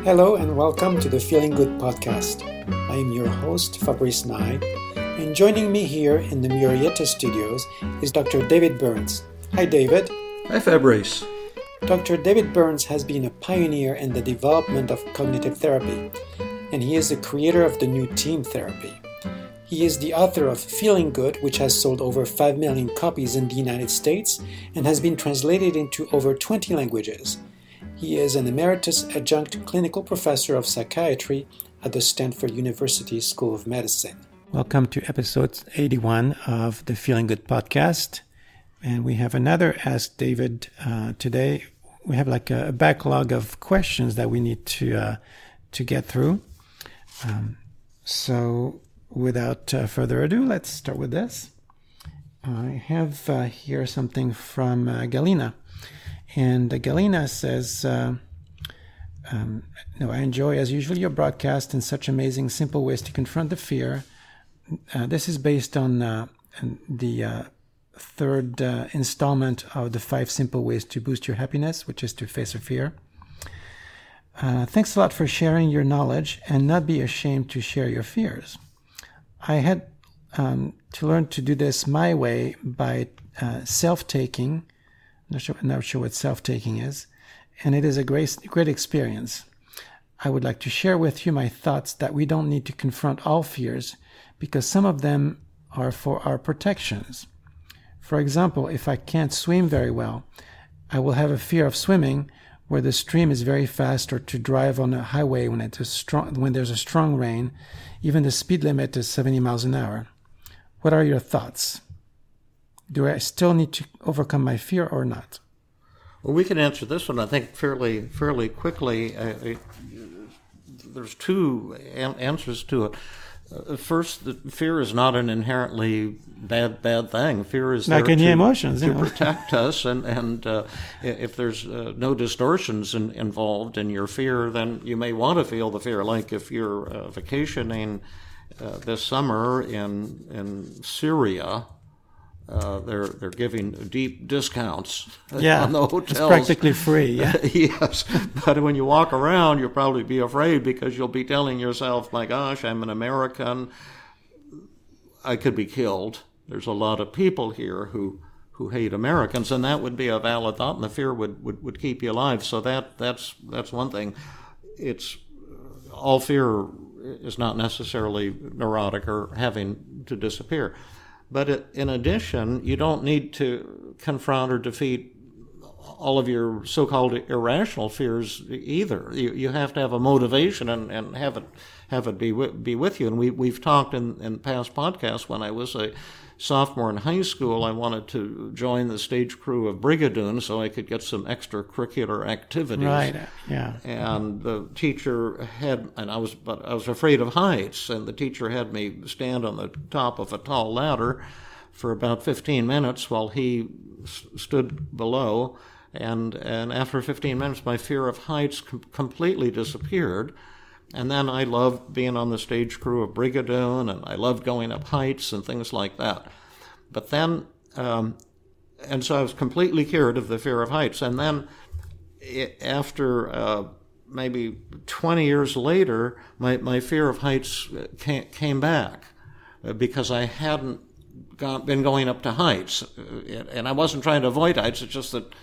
Hello and welcome to the Feeling Good podcast. I am your host, Fabrice, and joining me here in the Murrieta studios is Dr. David Burns. Hi, David. Hi, Fabrice. Dr. David Burns has been a pioneer in the development of cognitive therapy, and he is the creator of the new team therapy. He is the author of Feeling Good, which has sold over 5 million copies in the United States and has been translated into over 20 languages. He is an emeritus adjunct clinical professor of psychiatry at the Stanford University School of Medicine. Welcome to episode 81 of the Feeling Good podcast. And we have another Ask David today. We have like a backlog of questions that we need to get through. So without further ado, let's start with this. I have here something from Galina. And Galina says, I enjoy, as usual, your broadcast and such amazing, simple ways to confront the fear. This is based on the third installment of the 5 simple ways to boost your happiness, which is to face a fear. Thanks a lot for sharing your knowledge and not be ashamed to share your fears. I had to learn to do this my way by self-taking. Not sure what self-taking is, and it is a great experience. I would like to share with you my thoughts that we don't need to confront all fears because some of them are for our protections. For example, if I can't swim very well, I will have a fear of swimming where the stream is very fast, or to drive on a highway when there's a strong rain. Even the speed limit is 70 miles an hour. What are your thoughts? Do I still need to overcome my fear or not? Well, we can answer this one, I think, fairly quickly. There's two answers to it. First, the fear is not an inherently bad thing. Fear is like there emotions, to protect us, and if there's no distortions involved in your fear, then you may want to feel the fear. Like if you're vacationing this summer in Syria. They're giving deep discounts on the hotels. It's practically free. Yeah. Yes, but when you walk around, you'll probably be afraid because you'll be telling yourself, "My gosh, I'm an American. I could be killed." There's a lot of people here who hate Americans, and that would be a valid thought, and the fear would keep you alive. So that's one thing. It's all fear is not necessarily neurotic or having to disappear. But in addition, you don't need to confront or defeat all of your so-called irrational fears either. You have to have a motivation and have it be with you. And we've talked in past podcasts. When I was a sophomore in high school, I wanted to join the stage crew of Brigadoon so I could get some extracurricular activities. Right. Yeah. And the teacher I was afraid of heights, and the teacher had me stand on the top of a tall ladder for about 15 minutes while he stood below. And after 15 minutes, my fear of heights completely disappeared. And then I loved being on the stage crew of Brigadoon, and I loved going up heights and things like that. But then, and so I was completely cured of the fear of heights. And then after maybe 20 years later, my fear of heights came back because I hadn't been going up to heights. And I wasn't trying to avoid heights, it's just that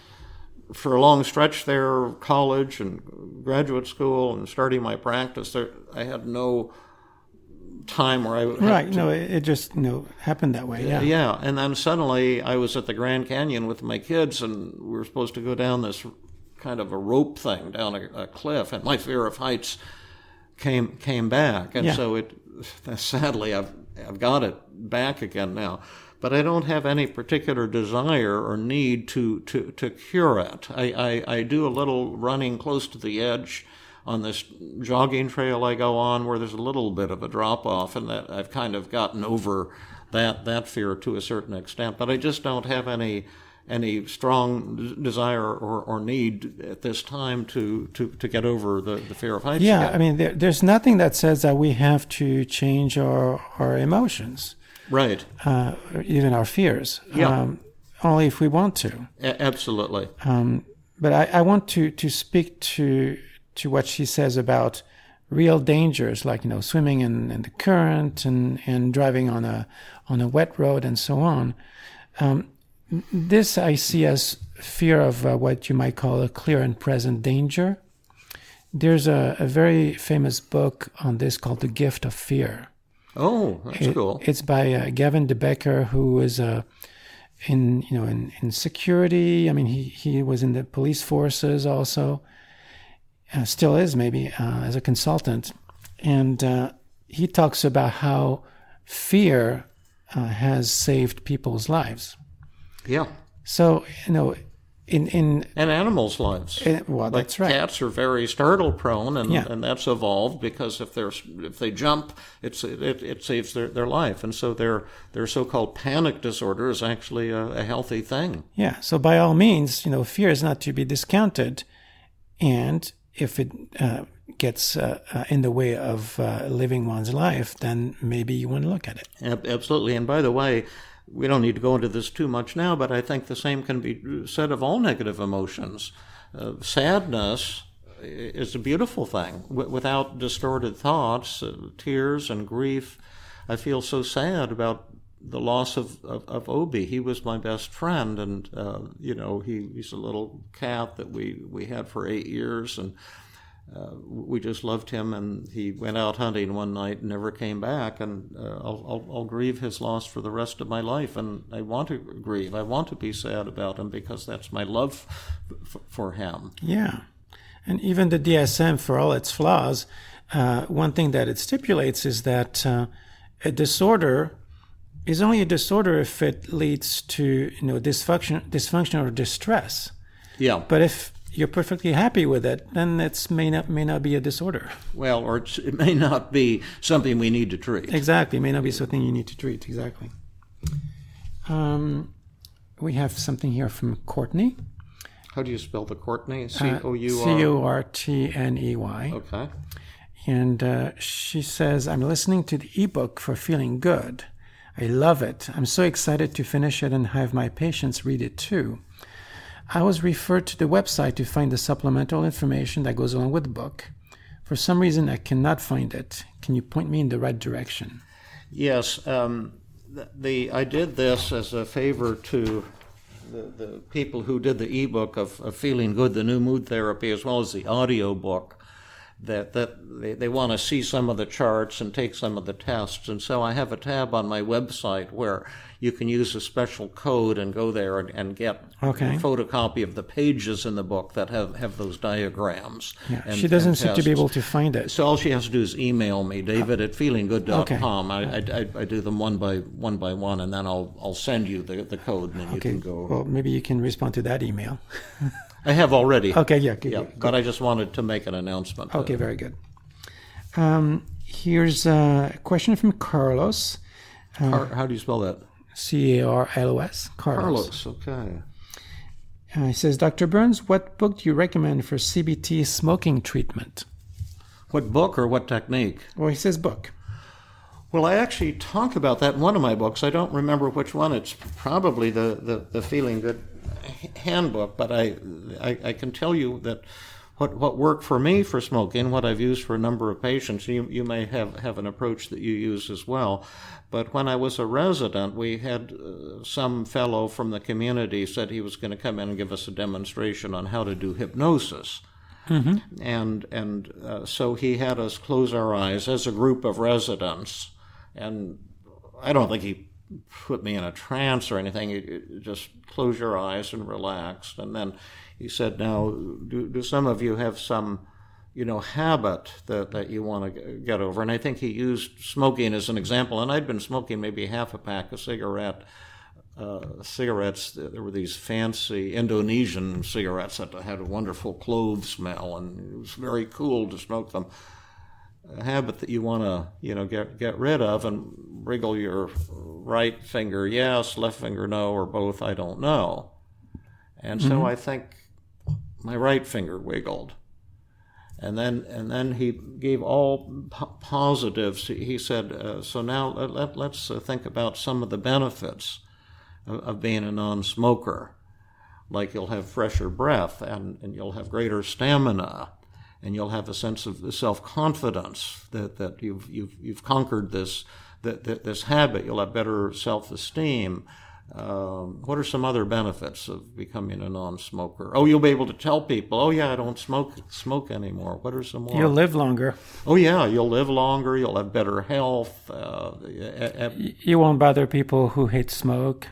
for a long stretch there, college and graduate school and starting my practice, I had no time where I would it just happened that way. Yeah. And then suddenly I was at the Grand Canyon with my kids, and we were supposed to go down this kind of a rope thing down a cliff, and my fear of heights came back, and so sadly I've got it back again now. But I don't have any particular desire or need to cure it. I do a little running close to the edge on this jogging trail I go on, where there's a little bit of a drop-off, and that I've kind of gotten over that fear to a certain extent. But I just don't have any strong desire or need at this time to get over the fear of heights. Yeah, I mean, there's nothing that says that we have to change our emotions. Right. Even our fears. Yeah. Only if we want to. Absolutely. But I want to speak to to what she says about real dangers, like swimming in the current and driving on a wet road and so on. This I see as fear of what you might call a clear and present danger. There's a very famous book on this called The Gift of Fear. Oh, that's cool. It's by Gavin De Becker, who is in security. I mean, he was in the police forces also. Still is maybe as a consultant, and he talks about how fear has saved people's lives. Yeah. So in and animals' lives. Well, that's right. Cats are very startle prone, and Yeah. and that's evolved because if they jump, it saves their life, and so their so-called panic disorder is actually a healthy thing. Yeah. So by all means, fear is not to be discounted, and if it gets in the way of living one's life, then maybe you want to look at it. Absolutely. And by the way, we don't need to go into this too much now, but I think the same can be said of all negative emotions. Sadness is a beautiful thing. Without distorted thoughts, tears and grief. I feel so sad about the loss of Obi. He was my best friend, and he's a little cat that we had for 8 years, and we just loved him. And he went out hunting one night and never came back. And I'll grieve his loss for the rest of my life. And I want to grieve. I want to be sad about him because that's my love for him. Yeah, and even the DSM, for all its flaws, one thing that it stipulates is that a disorder is only a disorder if it leads to dysfunction or distress. Yeah. But if you're perfectly happy with it, then it may not be a disorder. Well, or it may not be something we need to treat. Exactly, it may not be something you need to treat. Exactly. We have something here from Courtney. How do you spell the Courtney? Courtney. Okay. And she says, I'm listening to the eBook for feeling good. I love it. I'm so excited to finish it and have my patients read it too. I was referred to the website to find the supplemental information that goes along with the book. For some reason, I cannot find it. Can you point me in the right direction? Yes. I did this as a favor to the people who did the ebook of Feeling Good, the new mood therapy, as well as the audio book. That they want to see some of the charts and take some of the tests. And so I have a tab on my website where you can use a special code and go there and get a photocopy of the pages in the book that have those diagrams. Yeah. She doesn't seem to be able to find it. So all she has to do is email me, david@feelinggood.com. I do them one by one, and then I'll send you the code, and then you can go. Well, maybe you can respond to that email. I have already. Okay, yeah. But I just wanted to make an announcement. Okay, very good. Here's a question from Carlos. How do you spell that? Carlos. Carlos, okay. He says, Dr. Burns, what book do you recommend for CBT smoking treatment? What book or what technique? Well, he says book. Well, I actually talk about that in one of my books. I don't remember which one. It's probably the Feeling Good handbook, but I can tell you that what worked for me for smoking, what I've used for a number of patients, you may have an approach that you use as well. But when I was a resident, we had some fellow from the community said he was going to come in and give us a demonstration on how to do hypnosis. Mm-hmm. And so he had us close our eyes as a group of residents. And I don't think he put me in a trance or anything. You just close your eyes and relax. And then he said, now, do some of you have some, habit that you want to get over? And I think he used smoking as an example. And I'd been smoking maybe half a pack of cigarettes. There were these fancy Indonesian cigarettes that had a wonderful clove smell, and it was very cool to smoke them. A habit that you want to, get rid of, and wriggle your right finger yes, left finger no, or both, I don't know. And so I think my right finger wiggled. And then he gave all positives. He said, so now let's think about some of the benefits of being a non-smoker. Like you'll have fresher breath, and you'll have greater stamina, and you'll have a sense of self-confidence that you've conquered this habit. You'll have better self-esteem. What are some other benefits of becoming a non-smoker? Oh, you'll be able to tell people, oh yeah, I don't smoke anymore. What are some more? You'll live longer. Oh yeah, you'll live longer. You'll have better health. You won't bother people who hate smoke.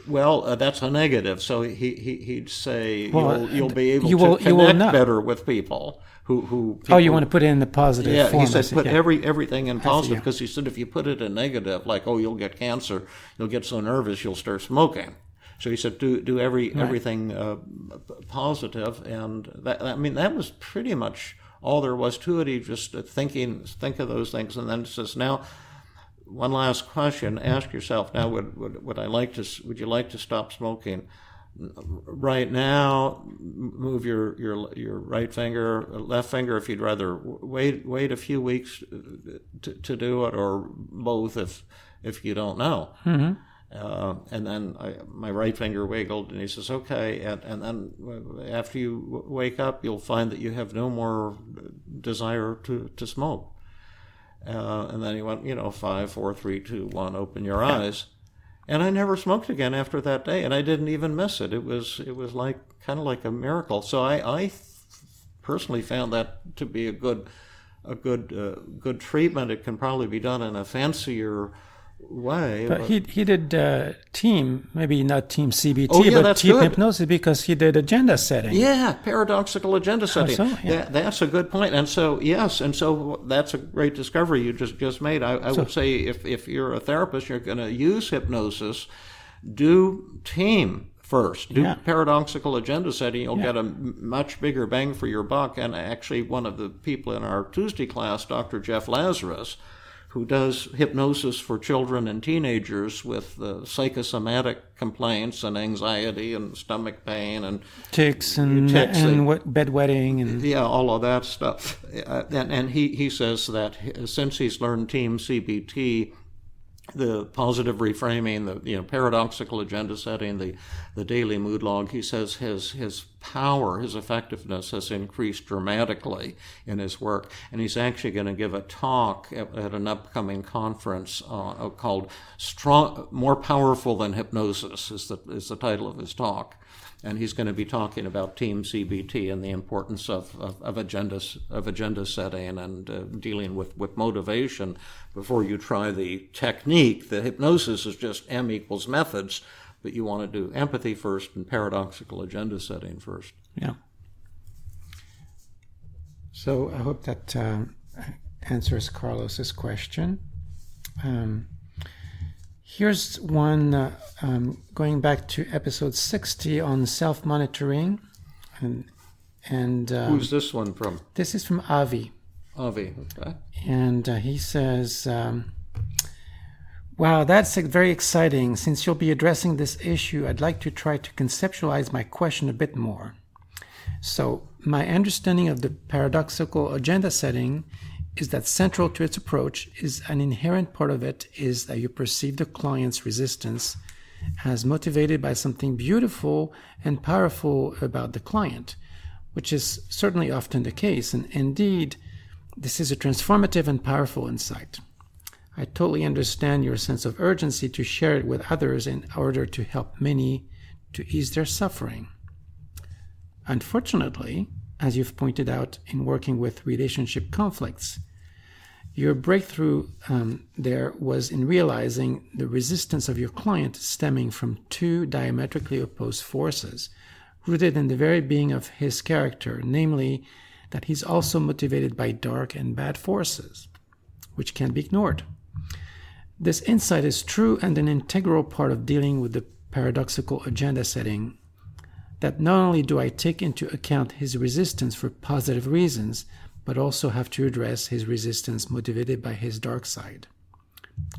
Well, that's a negative. So he'd say you'll be able to you will connect better with people who oh, you want to put it in the positive form. He said put everything in positive, because he said if you put it in negative, like, oh, you'll get cancer, you'll get so nervous you'll start smoking. So he said do everything positive, and that was pretty much all there was to it. He just think of those things, and then it says, now, one last question. Ask yourself now: would you like to stop smoking? Right now, move your right finger, left finger, if you'd rather wait a few weeks to do it, or both if you don't know. Mm-hmm. And then my right finger wiggled, and he says, okay. And then after you wake up, you'll find that you have no more desire to smoke. And then he went, 5, 4, 3, 2, 1, open your eyes. And I never smoked again after that day, and I didn't even miss it. It was like kind of like a miracle. So I personally found that to be a good treatment. It can probably be done in a fancier way. But he did team, maybe not team CBT, but team good. hypnosis, because he did agenda setting. Yeah, paradoxical agenda setting. That's a good point. And so, yes, that's a great discovery you just made. I would say if you're a therapist, you're going to use hypnosis, do team first. Do paradoxical agenda setting. You'll get a much bigger bang for your buck. And actually, one of the people in our Tuesday class, Dr. Jeff Lazarus, who does hypnosis for children and teenagers with psychosomatic complaints and anxiety and stomach pain and tics and bedwetting and all of that stuff. And he says that since he's learned Team CBT, the positive reframing, the paradoxical agenda setting, the daily mood log, he says his power, his effectiveness has increased dramatically in his work. And he's actually going to give a talk at an upcoming conference called "More Powerful Than Hypnosis" is the title of his talk. And he's going to be talking about Team CBT and the importance of agenda setting and dealing with motivation before you try the technique. The hypnosis is just M equals methods, but you want to do empathy first and paradoxical agenda setting first. Yeah. So I hope that answers Carlos's question. Here's one going back to episode 60 on self-monitoring, and who's this one from? This is from Avi. Avi, okay. And he says, "Wow, that's very exciting. Since you'll be addressing this issue, I'd like to try to conceptualize my question a bit more. So, my understanding of the paradoxical agenda setting is that central to its approach is an inherent part of it is that you perceive the client's resistance as motivated by something beautiful and powerful about the client, which is certainly often the case. And indeed, this is a transformative and powerful insight. I totally understand your sense of urgency to share it with others in order to help many to ease their suffering. Unfortunately, as you've pointed out in working with relationship conflicts, your breakthrough there was in realizing the resistance of your client stemming from two diametrically opposed forces, rooted in the very being of his character, namely that he's also motivated by dark and bad forces, which can't be ignored. This insight is true and an integral part of dealing with the paradoxical agenda setting, that not only do I take into account his resistance for positive reasons, but also have to address his resistance motivated by his dark side.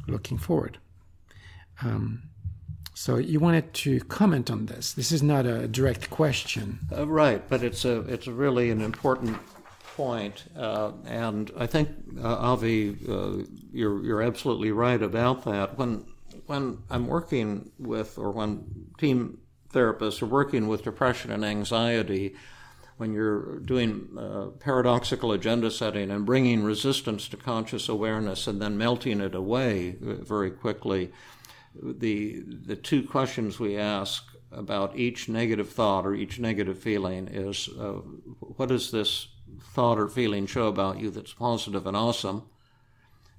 Looking forward. So you wanted to comment on this. This is not a direct question. Right, but it's really an important point. And I think, Avi, you're absolutely right about that. When I'm working with, or when team therapists are working with depression and anxiety, when you're doing paradoxical agenda setting and bringing resistance to conscious awareness and then melting it away very quickly, the two questions we ask about each negative thought or each negative feeling is, what does this thought or feeling show about you that's positive and awesome?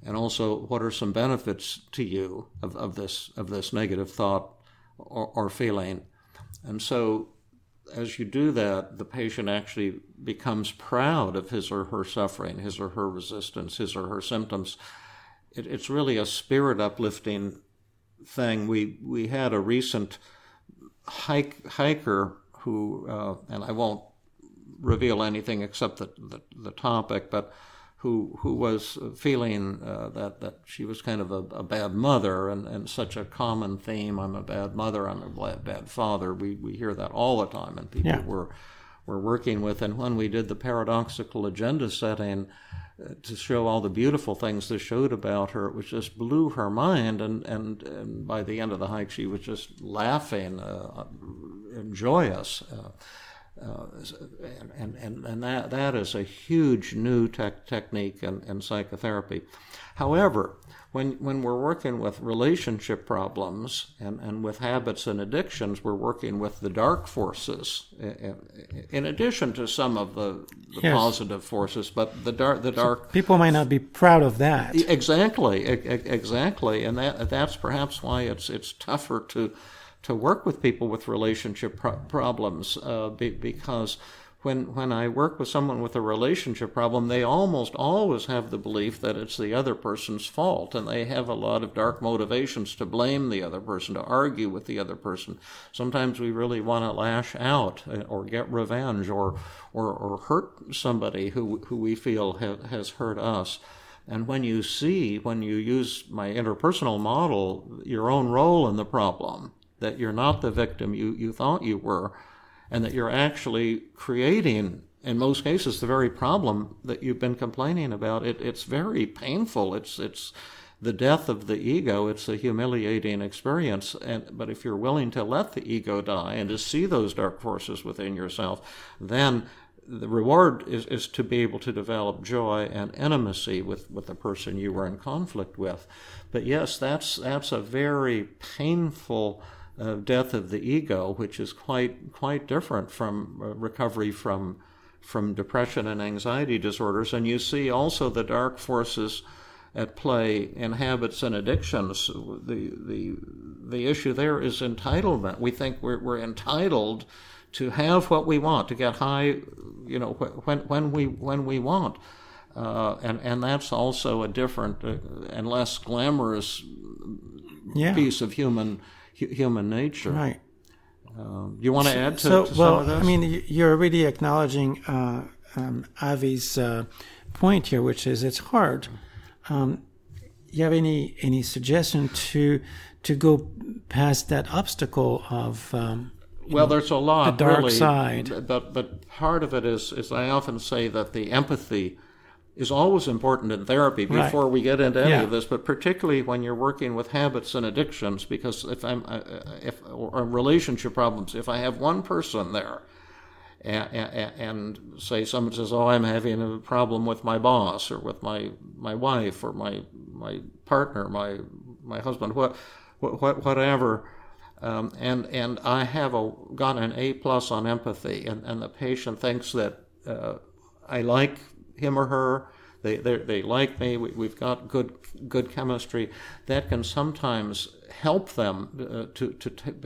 And also, what are some benefits to you of this negative thought or feeling? And so, as you do that, the patient actually becomes proud of his or her suffering, his or her resistance, his or her symptoms. It's really a spirit uplifting thing. We had a recent hiker who, and I won't reveal anything except the topic, but who was feeling that she was kind of a bad mother, and such a common theme, I'm a bad mother, I'm a bad father. We hear that all the time, and people we're working with. And when we did the paradoxical agenda setting to show all the beautiful things this showed about her, it just blew her mind, and by the end of the hike she was just laughing and joyous. And that is a huge new technique in psychotherapy. However, when we're working with relationship problems and with habits and addictions, we're working with the dark forces, in addition to some of the positive forces. But the dark. So people might not be proud of that. Exactly, and that's perhaps why it's tougher to work with people with relationship problems, because when I work with someone with a relationship problem, they almost always have the belief that it's the other person's fault, and they have a lot of dark motivations to blame the other person, to argue with the other person. Sometimes we really want to lash out or get revenge or hurt somebody who we feel has hurt us. And when you use my interpersonal model, your own role in the problem, that you're not the victim you thought you were, and that you're actually creating, in most cases, the very problem that you've been complaining about. It's very painful. It's the death of the ego. It's a humiliating experience. But if you're willing to let the ego die and to see those dark forces within yourself, then the reward is to be able to develop joy and intimacy with the person you were in conflict with. But yes, that's a very painful death of the ego, which is quite different from recovery from depression and anxiety disorders. And you see also the dark forces at play in habits and addictions. The issue there is entitlement. We think we're entitled to have what we want, to get high, when we want, and that's also a different and less glamorous piece of human nature. Right. You want to add to some of this? I mean, you're already acknowledging Avi's point here, which is it's hard. You have any suggestion to go past that obstacle of there's a lot, the dark really, side. But part of it is I often say that the empathy is always important in therapy before we get into any of this, but particularly when you're working with habits and addictions, because or relationship problems, if I have one person there and say someone says, oh, I'm having a problem with my boss or with my wife or my partner, my husband, whatever, and I have got an A+ on empathy, and the patient thinks that I like him or her, they like me, we've got good chemistry, that can sometimes help them to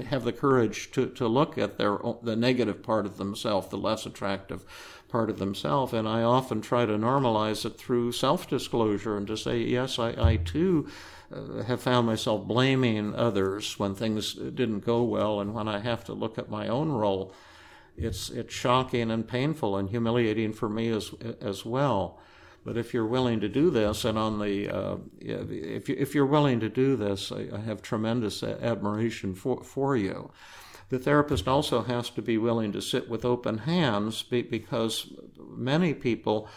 have the courage to look at the negative part of themselves, the less attractive part of themselves. And I often try to normalize it through self-disclosure and to say, yes, I too have found myself blaming others when things didn't go well, and when I have to look at my own role, it's shocking and painful and humiliating for me as well. But if you're willing to do this, and if you're willing to do this, I have tremendous admiration for you. The therapist also has to be willing to sit with open hands, because many people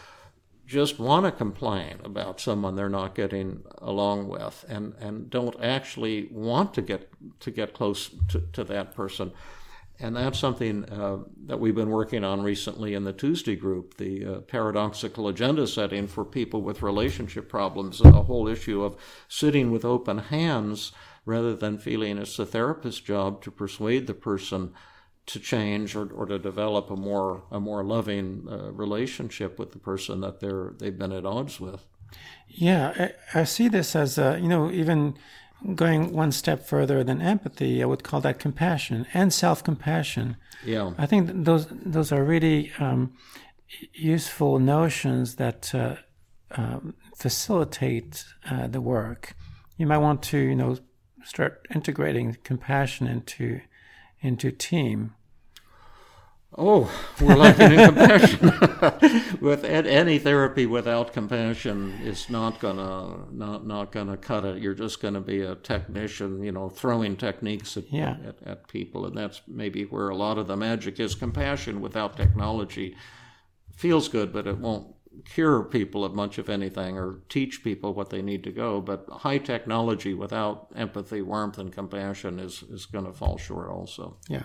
just want to complain about someone they're not getting along with, and don't actually want to get close to that person. And that's something that we've been working on recently in the Tuesday group, the Paradoxical Agenda Setting for people with relationship problems, the whole issue of sitting with open hands rather than feeling it's the therapist's job to persuade the person to change or to develop a more loving relationship with the person that they've been at odds with. Yeah, I see this as, even going one step further than empathy, I would call that compassion and self-compassion. Yeah. I think those are really useful notions that facilitate the work. You might want to, start integrating compassion into team. Oh, we're lacking in compassion. With any therapy without compassion is not gonna cut it. You're just gonna be a technician, throwing techniques at people, and that's maybe where a lot of the magic is. Compassion without technology feels good, but it won't cure people of much of anything or teach people what they need to go. But high technology without empathy, warmth, and compassion is going to fall short also. Yeah.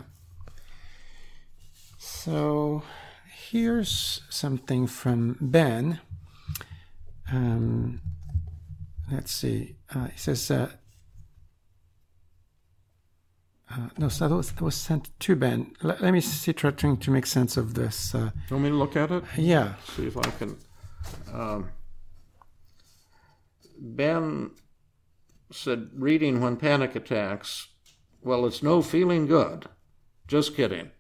So here's something from Ben. Let's see. He says, so that was sent to Ben. Let me see, trying to make sense of this. You want me to look at it? Yeah. See if I can. Ben said, reading when panic attacks, well, it's no feeling good. Just kidding.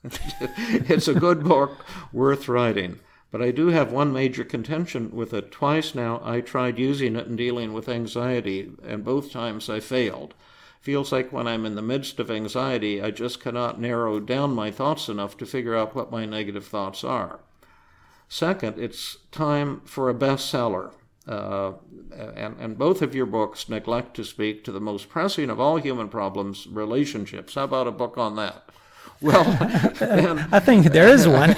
It's a good book, worth writing. But I do have one major contention with it. Twice now I tried using it in dealing with anxiety, and both times I failed. Feels like when I'm in the midst of anxiety, I just cannot narrow down my thoughts enough to figure out what my negative thoughts are. Second, it's time for a bestseller. And both of your books neglect to speak to the most pressing of all human problems, relationships. How about a book on that? Well, I think there is one.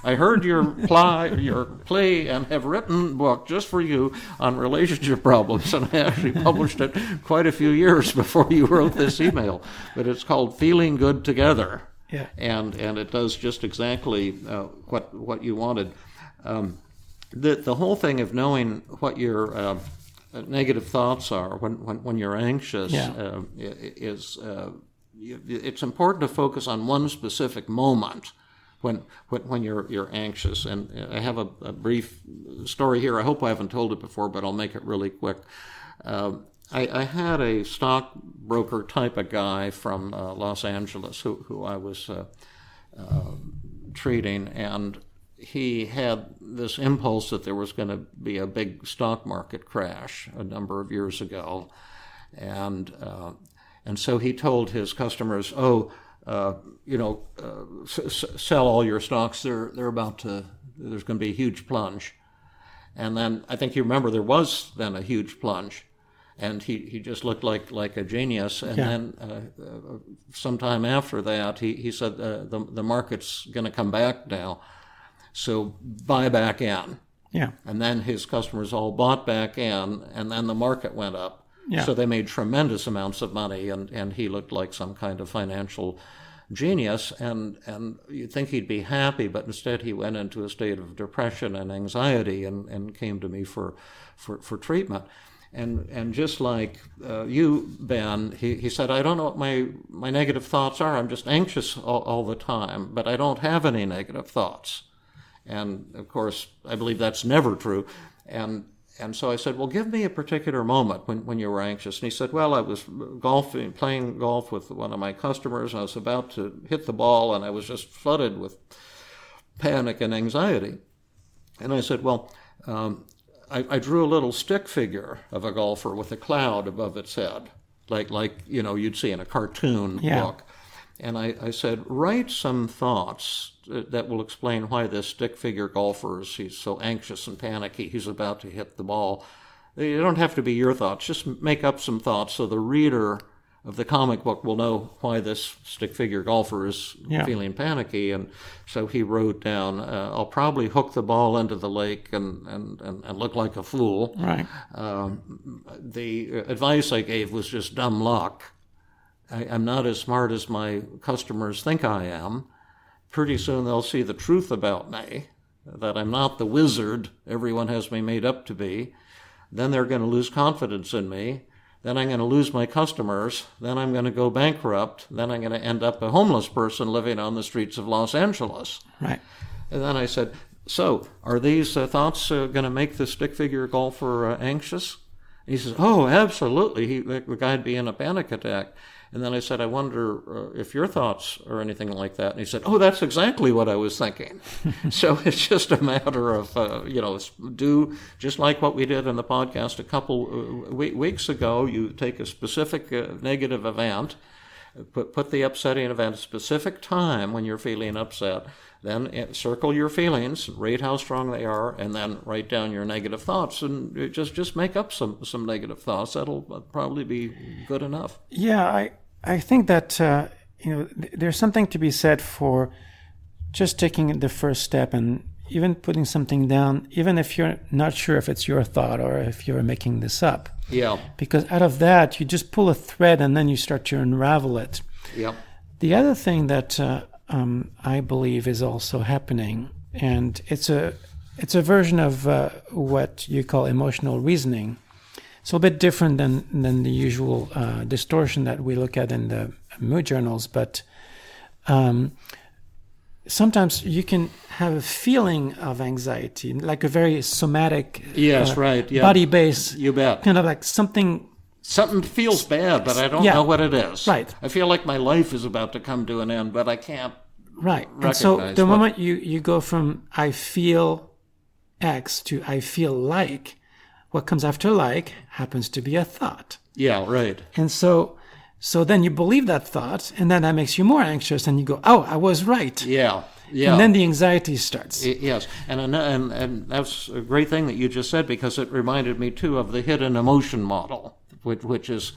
I heard your play and have written a book just for you on relationship problems, and I actually published it quite a few years before you wrote this email. But it's called Feeling Good Together, yeah. and it does just exactly what you wanted. The whole thing of knowing what your negative thoughts are when you're anxious is it's important to focus on one specific moment when you're anxious. And I have a brief story here. I hope I haven't told it before, but I'll make it really quick. I had a stockbroker type of guy from Los Angeles who I was treating, and he had this impulse that there was going to be a big stock market crash a number of years ago, and so he told his customers, sell all your stocks. They're about to. There's going to be a huge plunge, and then I think you remember there was then a huge plunge, and he just looked like a genius. And then sometime after that, he said the market's going to come back now, so buy back in. Yeah. And then his customers all bought back in, and then the market went up. Yeah. So they made tremendous amounts of money, and he looked like some kind of financial genius, and you'd think he'd be happy, but instead he went into a state of depression and anxiety and came to me for treatment. And just like you, Ben, he said, I don't know what my negative thoughts are. I'm just anxious all the time, but I don't have any negative thoughts. And, of course, I believe that's never true. And so I said, well, give me a particular moment when you were anxious. And he said, well, I was playing golf with one of my customers. I was about to hit the ball, and I was just flooded with panic and anxiety. And I said, well, I drew a little stick figure of a golfer with a cloud above its head, like you'd see in a cartoon book. And I said, write some thoughts that will explain why this stick figure golfer he's so anxious and panicky. He's about to hit the ball. They don't have to be your thoughts. Just make up some thoughts so the reader of the comic book will know why this stick figure golfer is feeling panicky. And so he wrote down, I'll probably hook the ball into the lake and look like a fool. Right. The advice I gave was just dumb luck. I'm not as smart as my customers think I am. Pretty soon they'll see the truth about me, that I'm not the wizard everyone has me made up to be. Then they're going to lose confidence in me. Then I'm going to lose my customers. Then I'm going to go bankrupt. Then I'm going to end up a homeless person living on the streets of Los Angeles. Right. And then I said, so are these thoughts going to make the stick figure golfer anxious? And he says, oh, absolutely. The guy'd be in a panic attack. And then I said, I wonder if your thoughts are anything like that. And he said, oh, that's exactly what I was thinking. So it's just a matter of, do just like what we did in the podcast a couple weeks ago. You take a specific negative event, put the upsetting event at a specific time when you're feeling upset, then circle your feelings, rate how strong they are, and then write down your negative thoughts, and just make up some negative thoughts. That'll probably be good enough. Yeah, I think that there's something to be said for just taking the first step and even putting something down, even if you're not sure if it's your thought or if you're making this up. Yeah. Because out of that, you just pull a thread and then you start to unravel it. Yeah. The other thing that I believe is also happening, and it's a version of what you call emotional reasoning. It's a bit different than the usual distortion that we look at in the mood journals, but sometimes you can have a feeling of anxiety, like a very somatic, body base. You bet. Kind of like something feels bad, but I don't know what it is. Right. I feel like my life is about to come to an end, but I can't. Right. And so the moment you go from I feel X to I feel like, what comes after like happens to be a thought. Yeah, right. And so then you believe that thought, and then that makes you more anxious, and you go, oh, I was right. Yeah. Yeah. And then the anxiety starts. Yes. And that's a great thing that you just said, because it reminded me, too, of the hidden emotion model, which is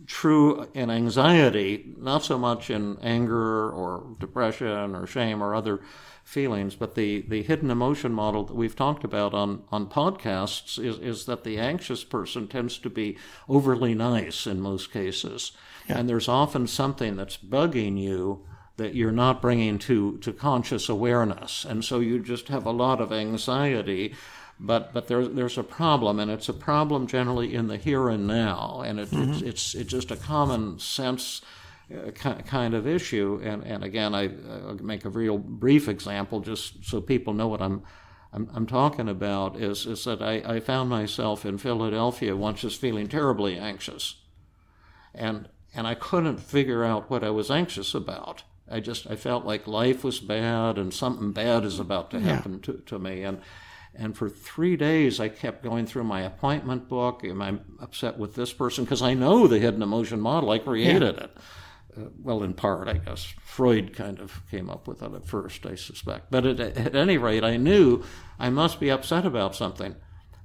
true in anxiety, not so much in anger or depression or shame or other feelings, but the hidden emotion model that we've talked about on podcasts is that the anxious person tends to be overly nice in most cases. Yeah. And there's often something that's bugging you that you're not bringing to conscious awareness. And so you just have a lot of anxiety. But there's a problem, and it's a problem generally in the here and now, and it's just a common sense kind of issue. And again, I'll make a real brief example just so people know what I'm talking about. Is that I found myself in Philadelphia once just feeling terribly anxious, and I couldn't figure out what I was anxious about. I felt like life was bad and something bad is about to happen to me. And for 3 days, I kept going through my appointment book. Am I upset with this person? Because I know the hidden emotion model. I created it. Well, in part, I guess. Freud kind of came up with it at first, I suspect. But at any rate, I knew I must be upset about something.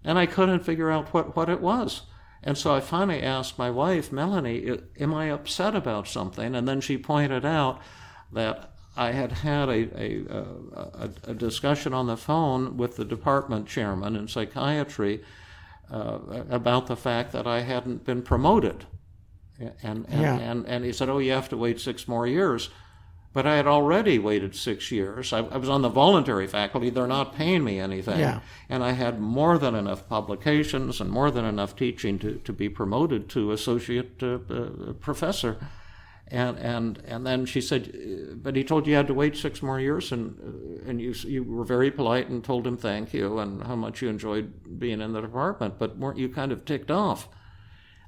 And I couldn't figure out what it was. And so I finally asked my wife, Melanie, am I upset about something? And then she pointed out that I had a discussion on the phone with the department chairman in psychiatry about the fact that I hadn't been promoted. And he said, oh, you have to wait 6 more years. But I had already waited 6 years. I was on the voluntary faculty. They're not paying me anything. Yeah. And I had more than enough publications and more than enough teaching to be promoted to associate professor. And then she said, but he told you had to wait 6 more years, and you were very polite and told him thank you and how much you enjoyed being in the department, but weren't you kind of ticked off?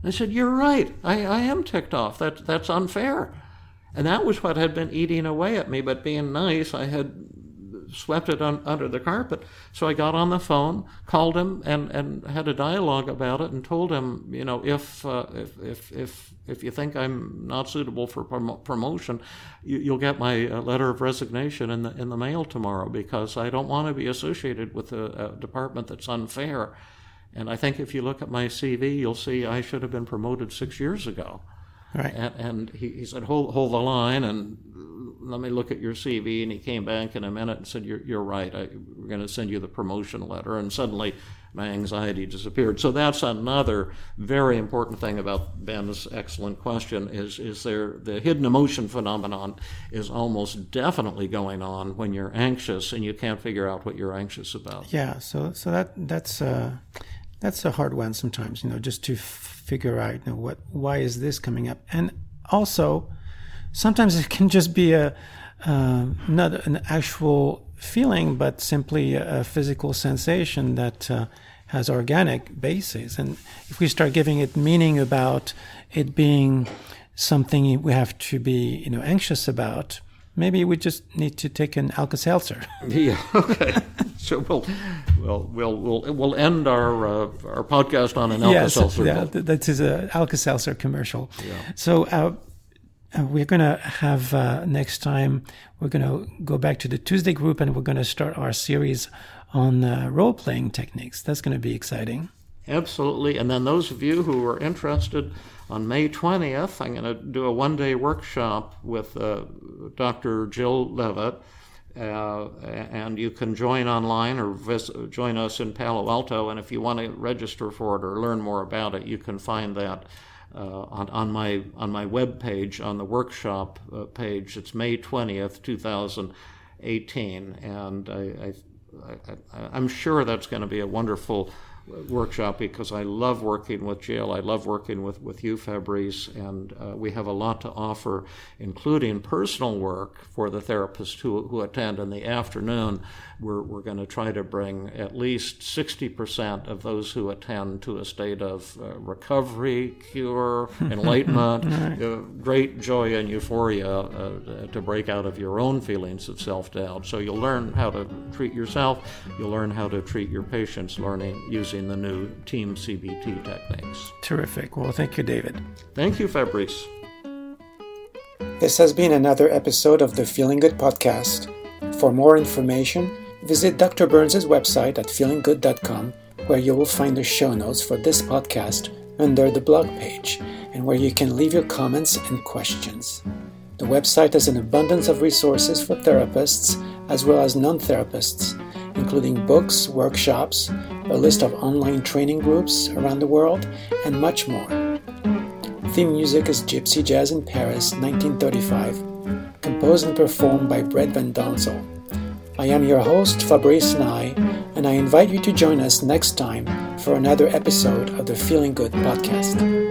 And I said, you're right, I am ticked off. That's unfair. And that was what had been eating away at me, but being nice, I had swept it under the carpet. So I got on the phone, called him, and had a dialogue about it, and told him, if you think I'm not suitable for promotion, you'll get my letter of resignation in the mail tomorrow, because I don't want to be associated with a department that's unfair. And I think if you look at my CV, you'll see I should have been promoted 6 years ago. Right. And he said, hold the line, and let me look at your CV. And he came back in a minute and said, you're right. We're going to send you the promotion letter. And suddenly my anxiety disappeared. So that's another very important thing about Ben's excellent question is there the hidden emotion phenomenon is almost definitely going on when you're anxious and you can't figure out what you're anxious about. Yeah, so that's a hard one sometimes, just to figure out, why is this coming up? And also, sometimes it can just be not an actual feeling, but simply a physical sensation that has organic basis. And if we start giving it meaning about it being something we have to be, anxious about, maybe we just need to take an Alka-Seltzer. Yeah. Okay. So we'll end our podcast on an Alka-Seltzer. Yes, that is an Alka-Seltzer commercial. Yeah. So we're going to have next time, we're going to go back to the Tuesday group and we're going to start our series on role-playing techniques. That's going to be exciting. Absolutely. And then those of you who are interested, on May 20th, I'm going to do a one-day workshop with Dr. Jill Levitt. And you can join online or join us in Palo Alto. And if you want to register for it or learn more about it, you can find that on my web page, on the workshop page. It's May 20th, 2018, and I'm sure that's going to be a wonderful workshop because I love working with Jill. I love working with you, Fabrice, and we have a lot to offer, including personal work for the therapists who attend. In the afternoon, we're going to try to bring at least 60% of those who attend to a state of recovery, cure, enlightenment, great joy and euphoria to break out of your own feelings of self-doubt. So you'll learn how to treat yourself, you'll learn how to treat your patients, using the new Team CBT techniques. Terrific. Well, thank you, David. Thank you, Fabrice. This has been another episode of the Feeling Good podcast. For more information, visit Dr. Burns' website at feelinggood.com, where you will find the show notes for this podcast under the blog page, and where you can leave your comments and questions. The website has an abundance of resources for therapists as well as non-therapists, including books, workshops, a list of online training groups around the world, and much more. Theme music is Gypsy Jazz in Paris, 1935, composed and performed by Brett Van Donsel. I am your host, Fabrice Nye, and I invite you to join us next time for another episode of the Feeling Good podcast.